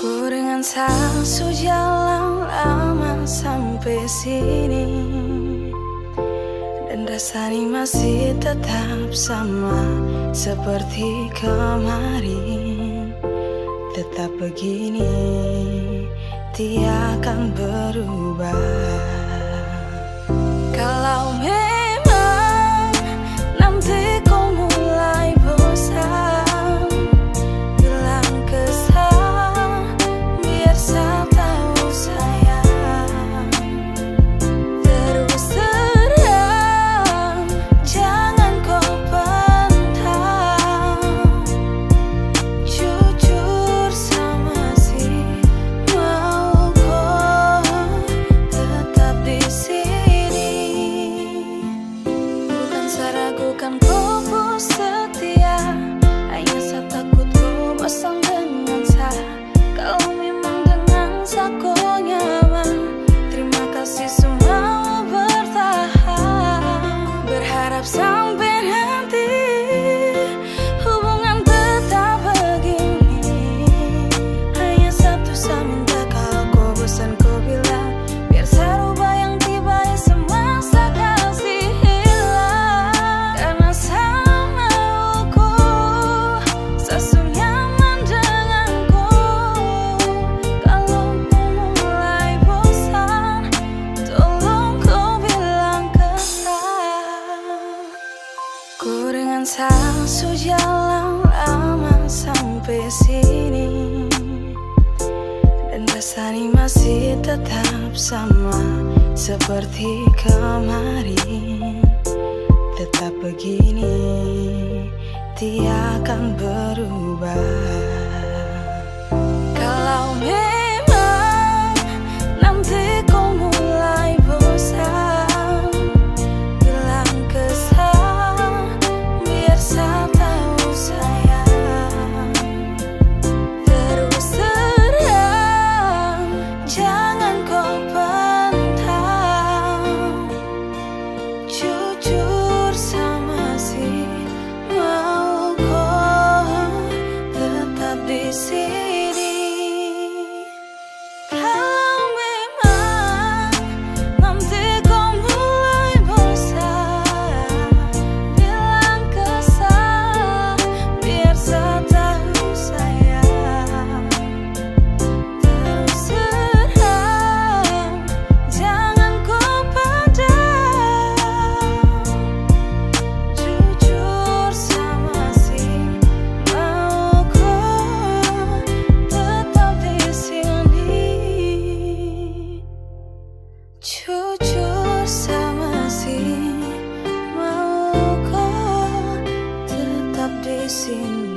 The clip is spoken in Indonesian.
Ku dengan Salsu jalan lama sampai sini, dan rasanya masih tetap sama seperti kemarin. Tetap begini, tiada akan berubah. Kalau memang nanti kau mulai bosan, bilang ke saya, biar saya tahu sayang. Terus terang, jangan kau bantah. Jujur sama si mau kau tetap di sini. Bukan saya ragukan kau setia, hanya saya takut kau bosan dengan saya. Kalau memang dengan saya kau nyaman, terima kasih semua bertahan. Berharap sampai nanti hubungan tetap begini. Hanya satu saya minta, kalau kau bosan kau bilang, biar saya rubah yang tiba di semasa kasih hilang. Karena saya mau kau selalu nyaman dengan kau. Kalau kau mulai bosan, tolong kau bilang ke saya. Ku dengan Salsu jalan lama sampai sini, dan rasanya masih tetap sama seperti kemarin. Tetap begini, tiada akan berubah. Kalau memang nanti kau mulai bosan, bilang ke saya, biar saya tahu sayang. Terus terang, jangan kau bantah. Jujur sama si mau kau tetap di sini. Kalau memang nanti kau mulai bosan, bilang ke saya, biar saya tahu sayang. Terus terang, jangan kau padam. Jujur sama si mau kau tetap di sini. Jujur sama si mau kau tetap di sini.